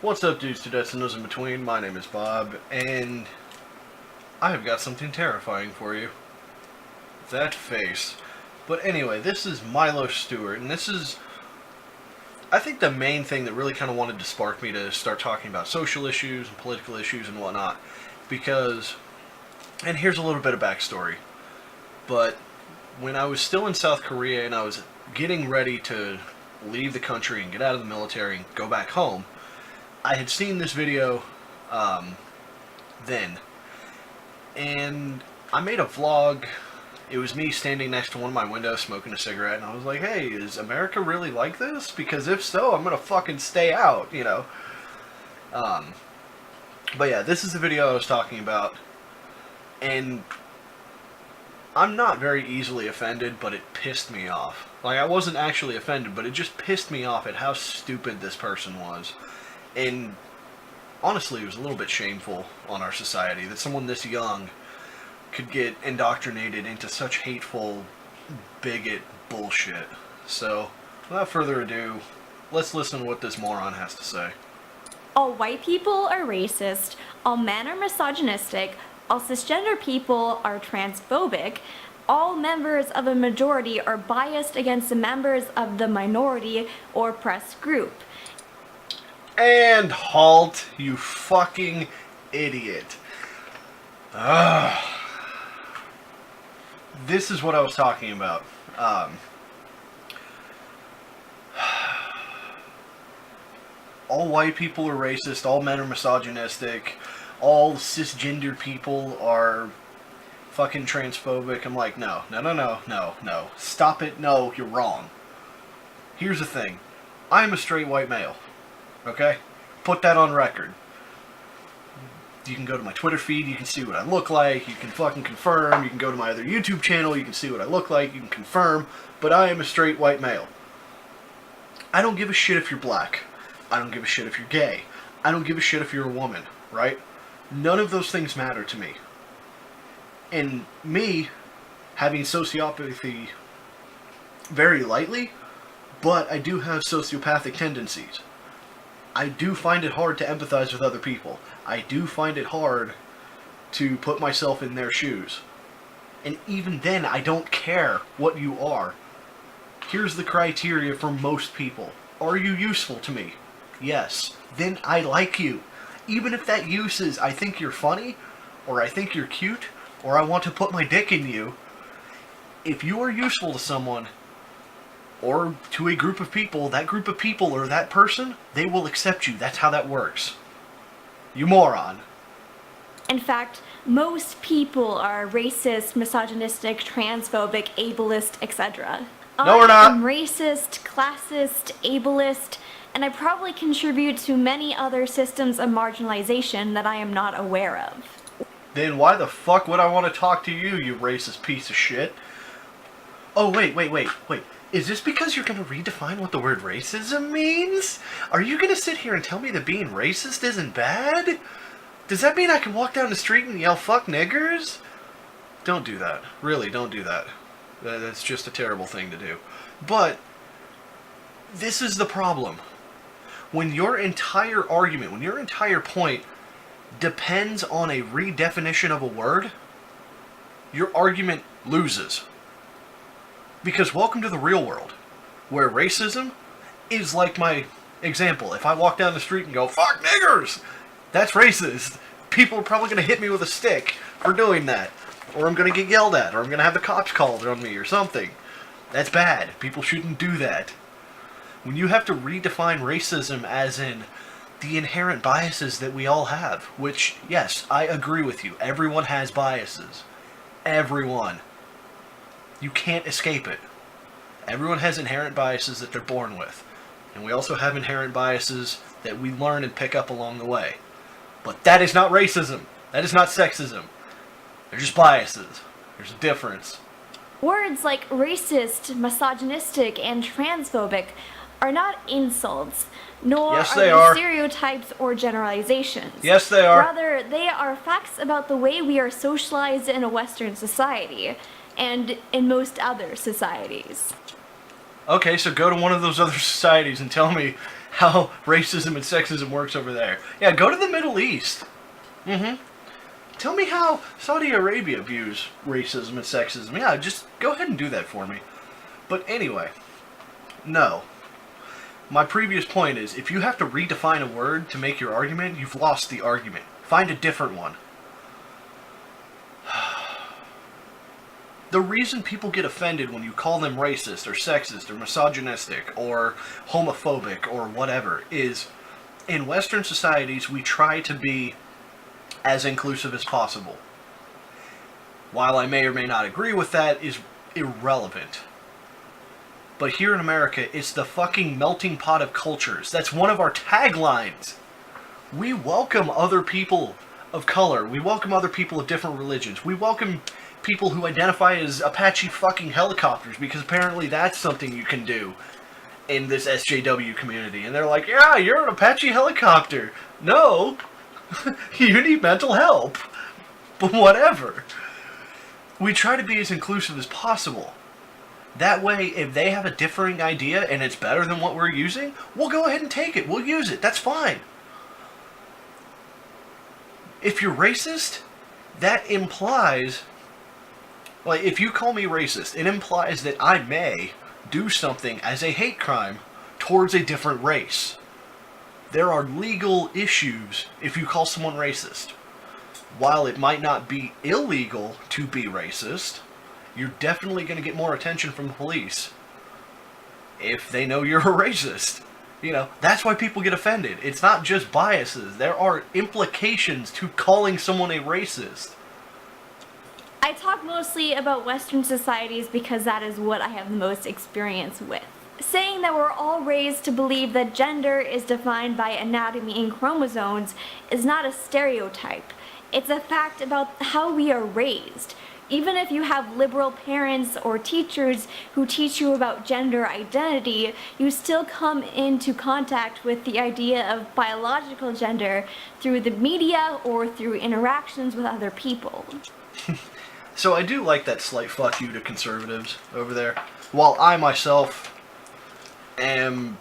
What's up, dudes, dudettes, and those in between? My name is Bob, and I have got something terrifying for you. That face. But anyway, this is Milo Stewart, and this is, I think, the main thing that really kind of wanted to spark me to start talking about social issues and political issues and whatnot. Because, and here's a little bit of backstory, but when I was still in South Korea and I was getting ready to leave the country and get out of the military and go back home, I had seen this video then, and I made a vlog. It was me standing next to one of my windows smoking a cigarette, and I was like, hey, is America really like this? Because if so, I'm gonna fucking stay out, you know. But yeah, this is the video I was talking about, and I'm not very easily offended, but it pissed me off. Like, I wasn't actually offended, but it just pissed me off at how stupid this person was. And honestly, it was a little bit shameful on our society that someone this young could get indoctrinated into such hateful, bigot bullshit. So, without further ado, let's listen to what this moron has to say. All white people are racist, all men are misogynistic, all cisgender people are transphobic, all members of a majority are biased against the members of the minority or oppressed group. And halt, you fucking idiot. This is what I was talking about. All white people are racist, all men are misogynistic, all cisgender people are fucking transphobic. I'm like, no. Stop it, no, you're wrong. Here's the thing. I am a straight white male. Okay? Put that on record. You can go to my Twitter feed, you can see what I look like, you can fucking confirm, you can go to my other YouTube channel, you can see what I look like, you can confirm, but I am a straight white male. I don't give a shit if you're black. I don't give a shit if you're gay. I don't give a shit if you're a woman, right? None of those things matter to me. And me, having sociopathy very lightly, but I do have sociopathic tendencies. I do find it hard to empathize with other people. I do find it hard to put myself in their shoes. And even then, I don't care what you are. Here's the criteria for most people. Are you useful to me? Yes. Then I like you. Even if that use is, I think you're funny, or I think you're cute, or I want to put my dick in you. If you are useful to someone, or to a group of people, that group of people or that person, they will accept you. That's how that works. You moron. In fact, most people are racist, misogynistic, transphobic, ableist, etc. No, we're not. I'm racist, classist, ableist, and I probably contribute to many other systems of marginalization that I am not aware of. Then why the fuck would I want to talk to you, you racist piece of shit? Oh, wait. Is this because you're going to redefine what the word racism means? Are you going to sit here and tell me that being racist isn't bad? Does that mean I can walk down the street and yell, fuck niggers? Don't do that. Really, don't do that. That's just a terrible thing to do. But this is the problem. When your entire argument, when your entire point depends on a redefinition of a word, your argument loses. Because welcome to the real world, where racism is like my example. If I walk down the street and go, fuck niggers, that's racist. People are probably going to hit me with a stick for doing that. Or I'm going to get yelled at, or I'm going to have the cops called on me or something. That's bad. People shouldn't do that. When you have to redefine racism as in the inherent biases that we all have, which, yes, I agree with you. Everyone has biases. Everyone. You can't escape it. Everyone has inherent biases that they're born with. And we also have inherent biases that we learn and pick up along the way. But that is not racism. That is not sexism. They're just biases. There's a difference. Words like racist, misogynistic, and transphobic are not insults, nor Yes, are they they are. stereotypes or generalizations. Yes, they are. Rather, they are facts about the way we are socialized in a Western society, and in most other societies. Okay, so go to one of those other societies and tell me how racism and sexism works over there. Yeah, go to the Middle East. Tell me how Saudi Arabia views racism and sexism. Yeah, just go ahead and do that for me. But anyway, no. My previous point is, if you have to redefine a word to make your argument, you've lost the argument. Find a different one. The reason people get offended when you call them racist or sexist or misogynistic or homophobic or whatever is, in Western societies, we try to be as inclusive as possible. While I may or may not agree with that, is irrelevant. But here in America, it's the fucking melting pot of cultures. That's one of our taglines. We welcome other people of color. We welcome other people of different religions. We welcome people who identify as Apache fucking helicopters, because apparently that's something you can do in this SJW community. And they're like, yeah, you're an Apache helicopter. No, you need mental help. But whatever. We try to be as inclusive as possible. That way, if they have a differing idea and it's better than what we're using, we'll go ahead and take it. We'll use it. That's fine. If you're racist, that implies... Like, if you call me racist, it implies that I may do something as a hate crime towards a different race. There are legal issues if you call someone racist. While it might not be illegal to be racist, you're definitely going to get more attention from the police if they know you're a racist. You know, that's why people get offended. It's not just biases. There are implications to calling someone a racist. I talk mostly about Western societies because that is what I have the most experience with. Saying that we're all raised to believe that gender is defined by anatomy and chromosomes is not a stereotype. It's a fact about how we are raised. Even if you have liberal parents or teachers who teach you about gender identity, you still come into contact with the idea of biological gender through the media or through interactions with other people. So I do like that slight fuck you to conservatives over there. While I myself am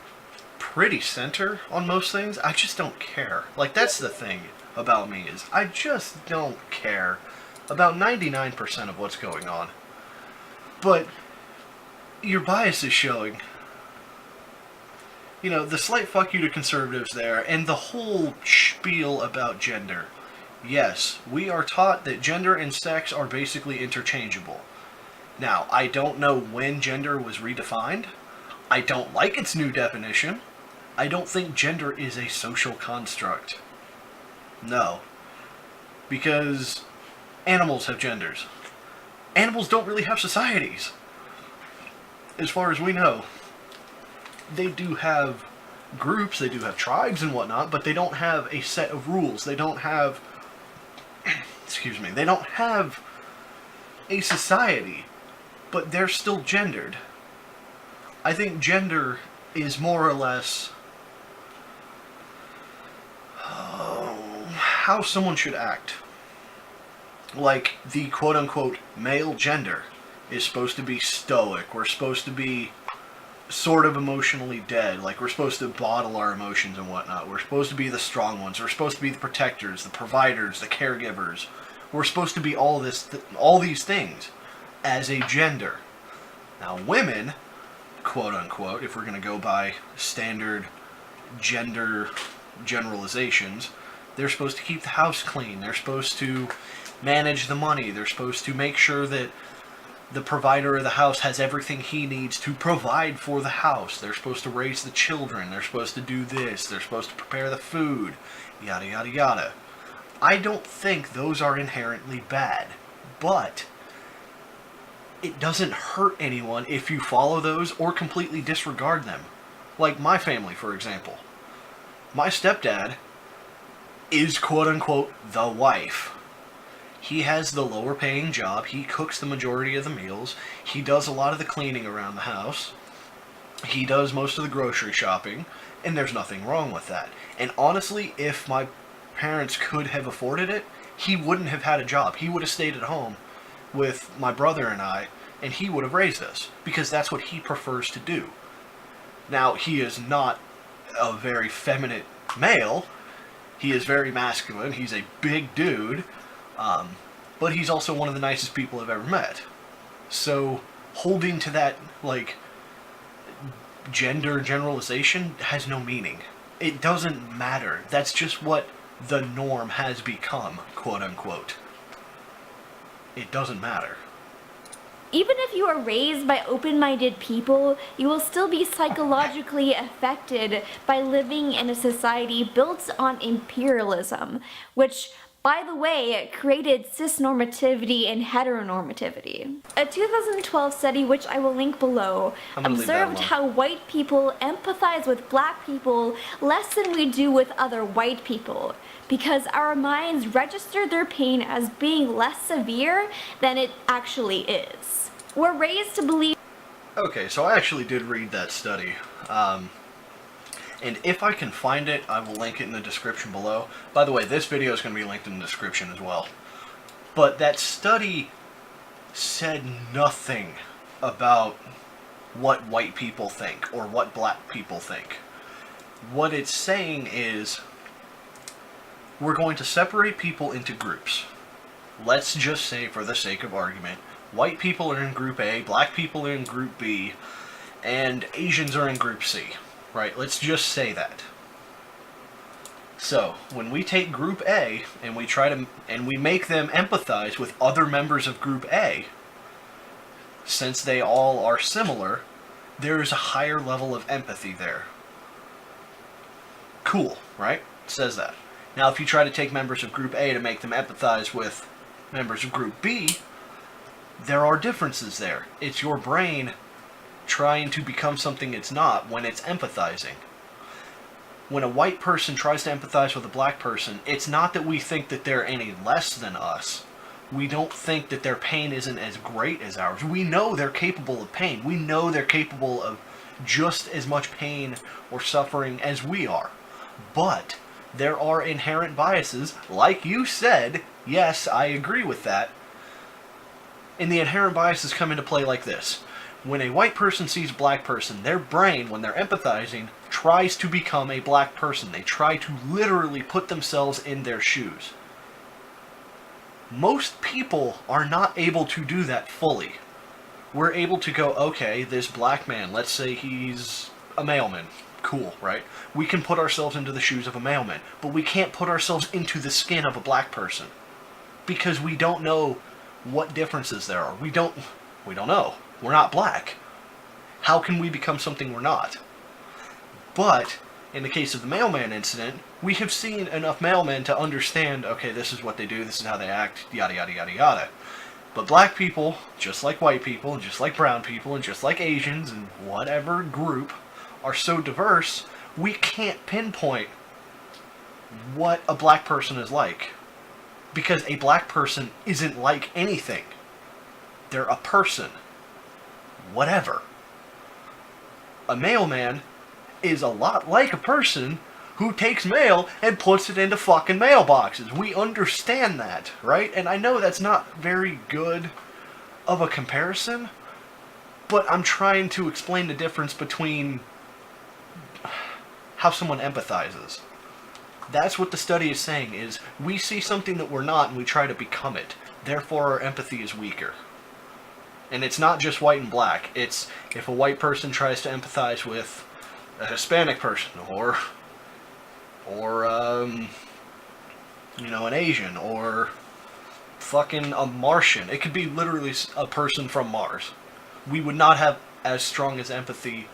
pretty center on most things, I just don't care. Like, that's the thing about me, is I just don't care about 99% of what's going on. But your bias is showing. You know, the slight fuck you to conservatives there, and the whole spiel about gender. Yes, we are taught that gender and sex are basically interchangeable. Now, I don't know when gender was redefined. I don't like its new definition. I don't think gender is a social construct. No. Because animals have genders. Animals don't really have societies. As far as we know. They do have groups, they do have tribes and whatnot, but they don't have a set of rules. They don't have... excuse me, they don't have a society, but they're still gendered. I think gender is more or less how someone should act. Like, the quote-unquote male gender is supposed to be stoic. We're supposed to be sort of emotionally dead. Like, we're supposed to bottle our emotions and whatnot. We're supposed to be the strong ones. We're supposed to be the protectors, the providers, the caregivers. We're supposed to be all these things as a gender. Now, women, quote unquote, if we're going to go by standard gender generalizations, they're supposed to keep the house clean. They're supposed to manage the money. They're supposed to make sure that the provider of the house has everything he needs to provide for the house. They're supposed to raise the children. They're supposed to do this. They're supposed to prepare the food. Yada, yada, yada. I don't think those are inherently bad. But it doesn't hurt anyone if you follow those or completely disregard them. Like my family, for example. My stepdad is quote-unquote the wife. He has the lower paying job. He cooks the majority of the meals. He does a lot of the cleaning around the house. He does most of the grocery shopping. And there's nothing wrong with that. And honestly, if my parents could have afforded it, he wouldn't have had a job. He would have stayed at home with my brother and I, and he would have raised us. Because that's what he prefers to do. Now, he is not a very feminine male. He is very masculine. He's a big dude. But he's also one of the nicest people I've ever met. So holding to that, like, gender generalization has no meaning. It doesn't matter. That's just what the norm has become, quote unquote. It doesn't matter. Even if you are raised by open-minded people, you will still be psychologically affected by living in a society built on imperialism, which, by the way, created cisnormativity and heteronormativity. A 2012 study, which I will link below, observed how white people empathize with black people less than we do with other white people, because our minds register their pain as being less severe than it actually is. We're raised to believe... Okay, so I actually did read that study. And if I can find it, I will link it in the description below. By the way, this video is going to be linked in the description as well. But that study said nothing about what white people think or what black people think. What it's saying is, we're going to separate people into groups. Let's just say, for the sake of argument, white people are in group A, black people are in group B, and Asians are in group C. Right, let's just say that. So, when we take group A and we make them empathize with other members of group A, since they all are similar, there is a higher level of empathy there. Cool, right? It says that. Now, if you try to take members of group A to make them empathize with members of group B, there are differences there. It's your brain trying to become something it's not when it's empathizing. When a white person tries to empathize with a black person, it's not that we think that they're any less than us. We don't think that their pain isn't as great as ours. We know they're capable of pain. We know they're capable of just as much pain or suffering as we are. But there are inherent biases, like you said. Yes, I agree with that. And the inherent biases come into play like this. When a white person sees a black person, their brain, when they're empathizing, tries to become a black person. They try to literally put themselves in their shoes. Most people are not able to do that fully. We're able to go, okay, this black man, let's say he's a mailman. Cool, right? We can put ourselves into the shoes of a mailman, but we can't put ourselves into the skin of a black person. Because we don't know what differences there are. We don't know. We're not black. How can we become something we're not? But, in the case of the mailman incident, we have seen enough mailmen to understand, okay, this is what they do, this is how they act, yada yada yada yada. But black people, just like white people, and just like brown people, and just like Asians, and whatever group, are so diverse, we can't pinpoint what a black person is like. Because a black person isn't like anything. They're a person. Whatever. A mailman is a lot like a person who takes mail and puts it into fucking mailboxes. We understand that, right? And I know that's not very good of a comparison, but I'm trying to explain the difference between how someone empathizes. That's what the study is saying, is we see something that we're not and we try to become it. Therefore, our empathy is weaker. And it's not just white and black. It's if a white person tries to empathize with a Hispanic person, or an Asian, or fucking a Martian. It could be literally a person from Mars. We would not have as strong as empathy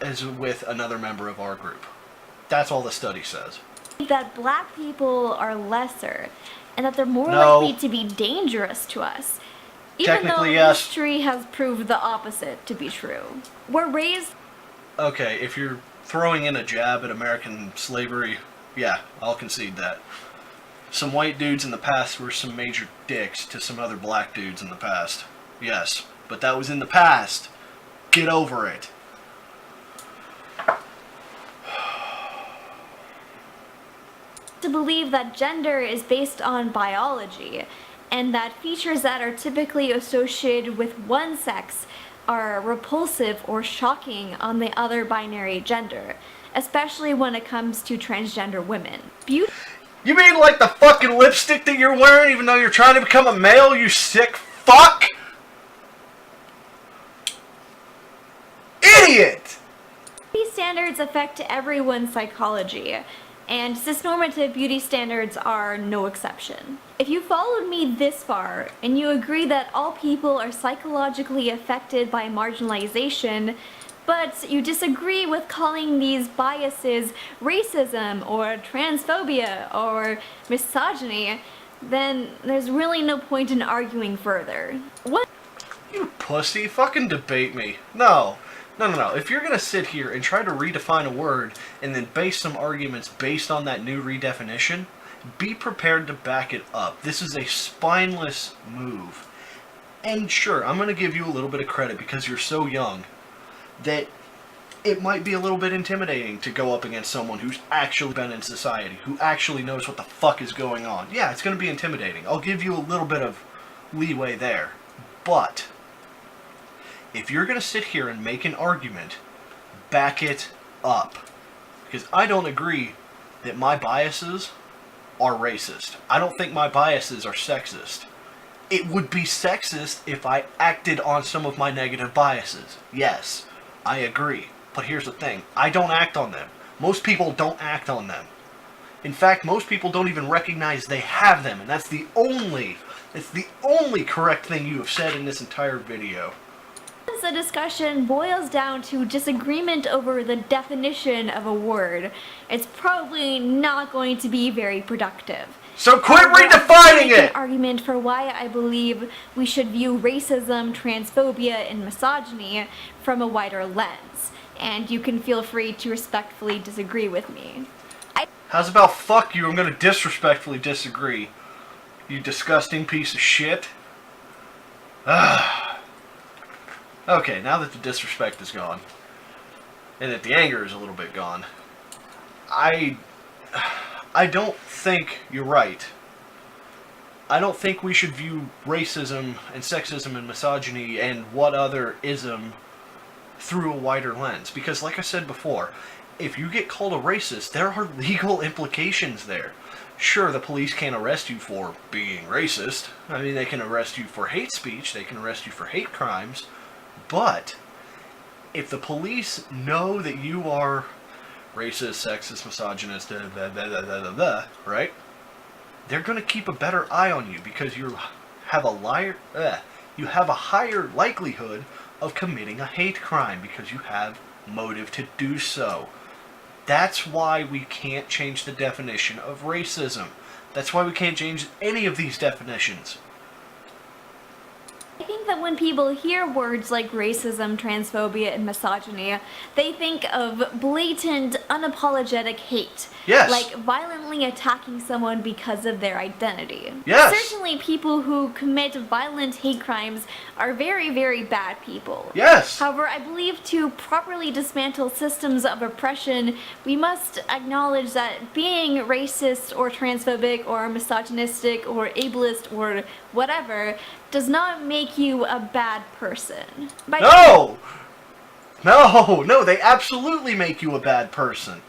as with another member of our group. That's all the study says. That black people are lesser, and that they're more likely to be dangerous to us. Even though history has proved the opposite to be true. We're raised... Okay, if you're throwing in a jab at American slavery, yeah, I'll concede that. Some white dudes in the past were some major dicks to some other black dudes in the past. Yes, but that was in the past. Get over it. To believe that gender is based on biology, and that features that are typically associated with one sex are repulsive or shocking on the other binary gender, especially when it comes to transgender women. You mean like the fucking lipstick that you're wearing even though you're trying to become a male, you sick fuck? Idiot! Beauty standards affect everyone's psychology, and cisnormative beauty standards are no exception. If you followed me this far, and you agree that all people are psychologically affected by marginalization, but you disagree with calling these biases racism or transphobia or misogyny, then there's really no point in arguing further. What? You pussy, fucking debate me. No. If you're gonna sit here and try to redefine a word and then base some arguments based on that new redefinition, be prepared to back it up. This is a spineless move. And sure, I'm gonna give you a little bit of credit because you're so young that it might be a little bit intimidating to go up against someone who's actually been in society, who actually knows what the fuck is going on. Yeah, it's gonna be intimidating. I'll give you a little bit of leeway there. But if you're going to sit here and make an argument, back it up. Because I don't agree that my biases are racist. I don't think my biases are sexist. It would be sexist if I acted on some of my negative biases. Yes, I agree. But here's the thing. I don't act on them. Most people don't act on them. In fact, most people don't even recognize they have them. And that's the only correct thing you have said in this entire video. The discussion boils down to disagreement over the definition of a word. It's probably not going to be very productive. So quit redefining it! An argument for why I believe we should view racism, transphobia, and misogyny from a wider lens. And you can feel free to respectfully disagree with me. How's about fuck you? I'm gonna disrespectfully disagree. You disgusting piece of shit. Okay, now that the disrespect is gone, and that the anger is a little bit gone, I don't think you're right. I don't think we should view racism and sexism and misogyny and what other ism through a wider lens. Because like I said before, if you get called a racist, there are legal implications there. Sure, the police can't arrest you for being racist. I mean, they can arrest you for hate speech, they can arrest you for hate crimes. But if the police know that you are racist, sexist, misogynist, right? They're going to keep a better eye on you because you have a higher likelihood of committing a hate crime because you have motive to do so. That's why we can't change the definition of racism. That's why we can't change any of these definitions. I think that when people hear words like racism, transphobia, and misogyny, they think of blatant, unapologetic hate. Yes. Like violently attacking someone because of their identity. Yes. Certainly people who commit violent hate crimes are very, very bad people. Yes. However, I believe to properly dismantle systems of oppression, we must acknowledge that being racist or transphobic or misogynistic or ableist or whatever does not make you a bad person. No, they absolutely make you a bad person.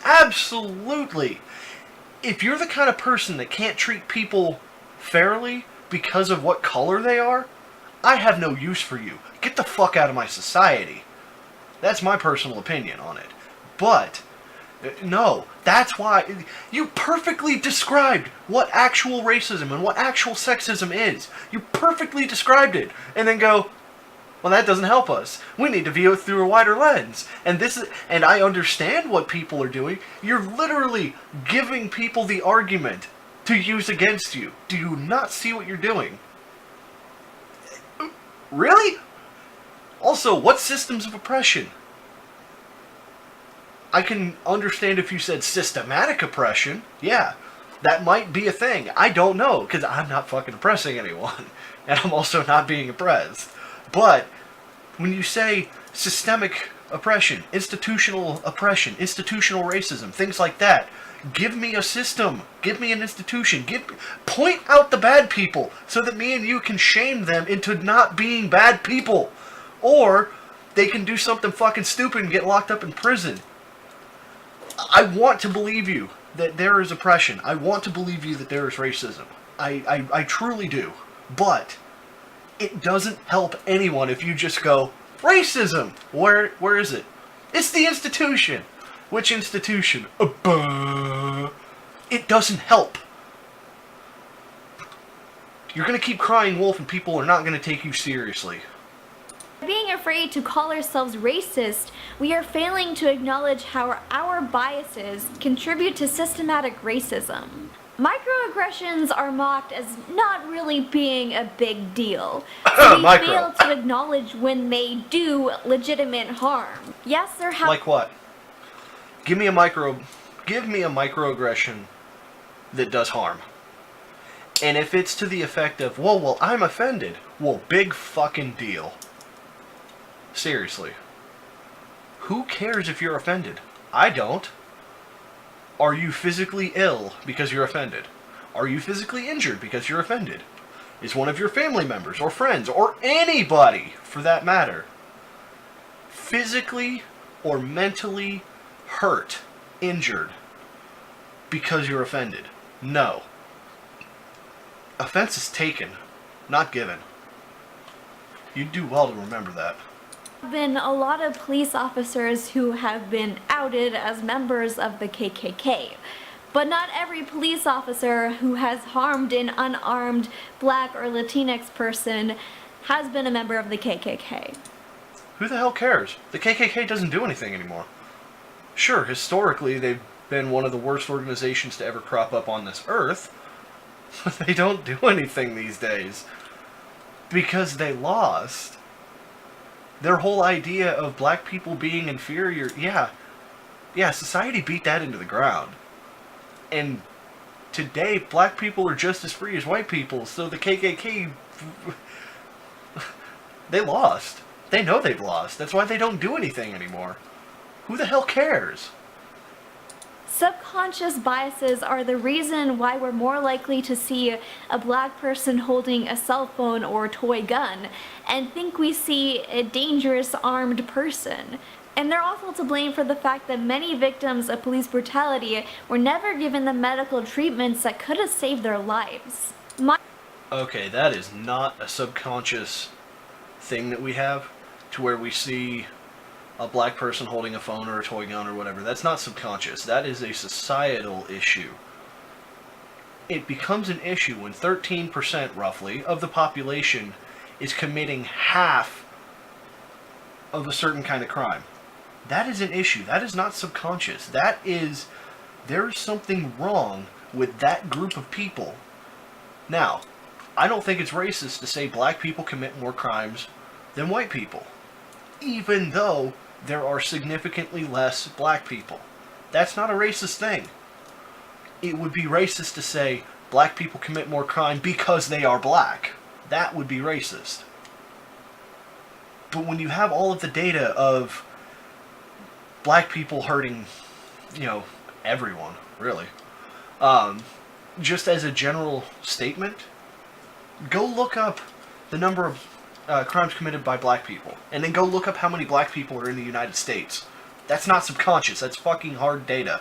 Absolutely. If you're the kind of person that can't treat people fairly because of what color they are, I have no use for you. Get the fuck out of my society. That's my personal opinion on it. But no, that's why you perfectly described what actual racism and what actual sexism is. You perfectly described it. And then go, well, that doesn't help us. We need to view it through a wider lens. And I understand what people are doing. You're literally giving people the argument to use against you. Do you not see what you're doing? Really? Also, what systems of oppression? I can understand if you said systematic oppression. Yeah, that might be a thing. I don't know, because I'm not fucking oppressing anyone. And I'm also not being oppressed. But when you say systemic oppression, institutional racism, things like that, give me a system. Give me an institution. Point out the bad people so that me and you can shame them into not being bad people. Or they can do something fucking stupid and get locked up in prison. I want to believe you that there is oppression. I want to believe you that there is racism. I truly do. But it doesn't help anyone if you just go, racism! Where is it? It's the institution! Which institution? It doesn't help. You're gonna keep crying wolf and people are not gonna take you seriously. Being afraid to call ourselves racist, we are failing to acknowledge how our biases contribute to systematic racism. Microaggressions are mocked as not really being a big deal, so we fail to acknowledge when they do legitimate harm. Yes, there have— Like what? Give me a microaggression that does harm. And if it's to the effect of, well, I'm offended. Well, big fucking deal. Seriously. Who cares if you're offended? I don't. Are you physically ill because you're offended? Are you physically injured because you're offended? Is one of your family members or friends or anybody, for that matter, physically or mentally hurt, injured because you're offended? No. Offense is taken, not given. You'd do well to remember that. Been a lot of police officers who have been outed as members of the KKK. But not every police officer who has harmed an unarmed black or Latinx person has been a member of the KKK. Who the hell cares? The KKK doesn't do anything anymore. Sure, historically they've been one of the worst organizations to ever crop up on this earth, but they don't do anything these days. Because they lost. Their whole idea of black people being inferior, yeah, society beat that into the ground. And today, black people are just as free as white people, so the KKK, they lost. They know they've lost. That's why they don't do anything anymore. Who the hell cares? Subconscious biases are the reason why we're more likely to see a black person holding a cell phone or toy gun and think we see a dangerous armed person. And they're also to blame for the fact that many victims of police brutality were never given the medical treatments that could have saved their lives. Okay, that is not a subconscious thing that we have, to where we see a black person holding a phone or a toy gun or whatever. That's not subconscious. That is a societal issue. It becomes an issue when 13% roughly of the population is committing half of a certain kind of crime. That is an issue. That is not subconscious. That is, there is something wrong with that group of people. Now, I don't think it's racist to say black people commit more crimes than white people, even though there are significantly less black people. That's not a racist thing. It would be racist to say black people commit more crime because they are black. That would be racist. But when you have all of the data of black people hurting, everyone, really, just as a general statement, go look up the number of crimes committed by black people, and then go look up how many black people are in the United States. That's not subconscious, that's fucking hard data.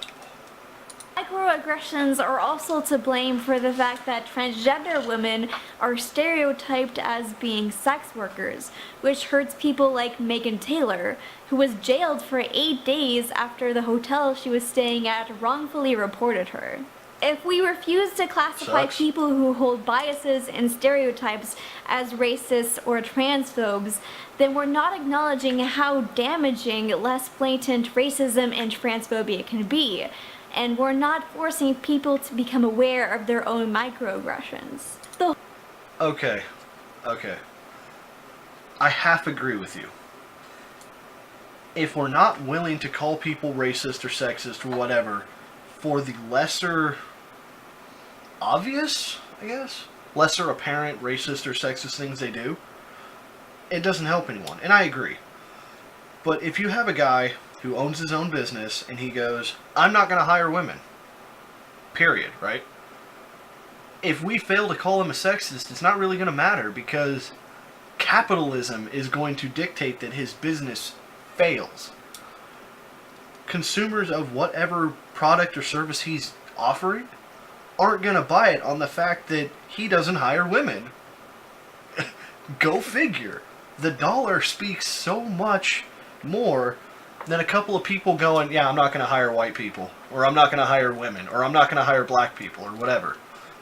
Microaggressions are also to blame for the fact that transgender women are stereotyped as being sex workers, which hurts people like Megan Taylor, who was jailed for 8 days after the hotel she was staying at wrongfully reported her. If we refuse to classify people who hold biases and stereotypes as racists or transphobes, then we're not acknowledging how damaging less blatant racism and transphobia can be, and we're not forcing people to become aware of their own microaggressions. Okay. I half agree with you. If we're not willing to call people racist or sexist or whatever for the lesser obvious, I guess, lesser apparent racist or sexist things they do, it doesn't help anyone. And I agree. But if you have a guy who owns his own business and he goes, I'm not going to hire women, period, right? If we fail to call him a sexist, it's not really going to matter, because capitalism is going to dictate that his business fails. consumers of whatever product or service he's offering aren't going to buy it on the fact that he doesn't hire women. Go figure. The dollar speaks so much more than a couple of people going, yeah, I'm not going to hire white people, or I'm not going to hire women, or I'm not going to hire black people, or whatever.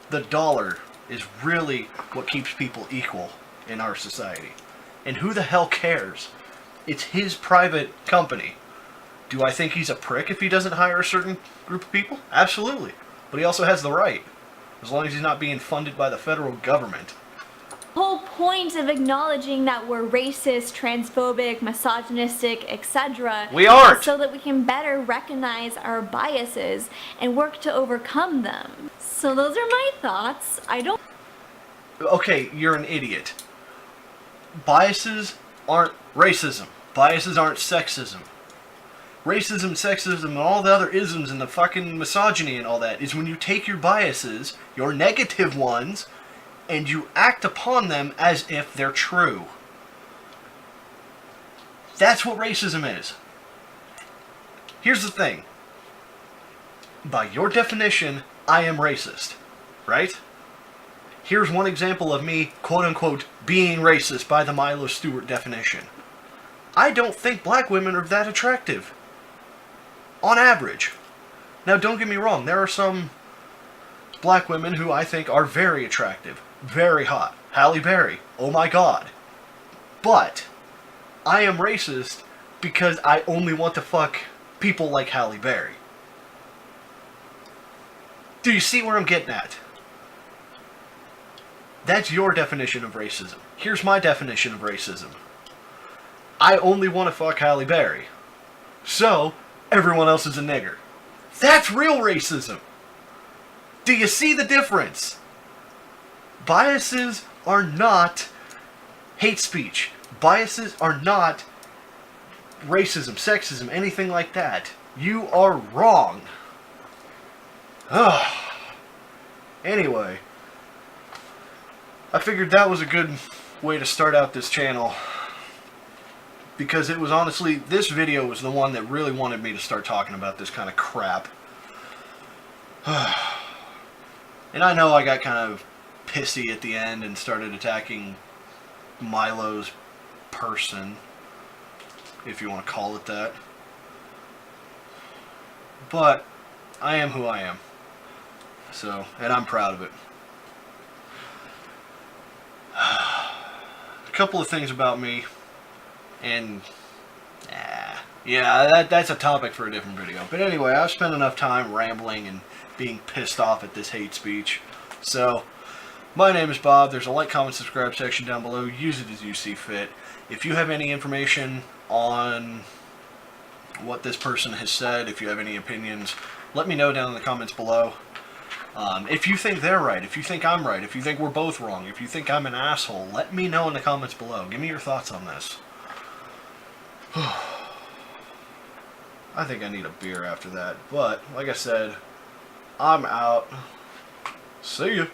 The dollar is really what keeps people equal in our society. And who the hell cares? It's his private company. Do I think he's a prick if he doesn't hire a certain group of people? Absolutely. But he also has the right, as long as he's not being funded by the federal government. The whole point of acknowledging that we're racist, transphobic, misogynistic, etc. We aren't! is so that we can better recognize our biases and work to overcome them. So those are my thoughts. Okay, you're an idiot. Biases aren't racism. Biases aren't sexism. Racism, sexism, and all the other isms and the fucking misogyny and all that is when you take your biases, your negative ones, and you act upon them as if they're true. That's what racism is. Here's the thing. By your definition, I am racist, right? Here's one example of me, quote-unquote, being racist by the Milo Stewart definition. I don't think black women are that attractive. On average. Now, don't get me wrong, there are some black women who I think are very attractive. Very hot. Halle Berry. Oh my god. But I am racist because I only want to fuck people like Halle Berry. Do you see where I'm getting at? That's your definition of racism. Here's my definition of racism. I only want to fuck Halle Berry. So, everyone else is a nigger. That's real racism. Do you see the difference? Biases are not hate speech. Biases are not racism, sexism, anything like that. You are wrong. Ugh. Anyway, I figured that was a good way to start out this channel. Because it was honestly, this video was the one that really wanted me to start talking about this kind of crap. And I know I got kind of pissy at the end and started attacking Milo's person, if you want to call it that. But I am who I am. So, and I'm proud of it. A couple of things about me, and yeah, that's a topic for a different video. But anyway, I've spent enough time rambling and being pissed off at this hate speech. So, my name is Bob. There's a like, comment, subscribe section down below. Use it as you see fit. If you have any information on what this person has said, if you have any opinions, let me know down in the comments below. If you think they're right, if you think I'm right, if you think we're both wrong, if you think I'm an asshole, let me know in the comments below. Give me your thoughts on this. I think I need a beer after that. But, like I said, I'm out. See ya.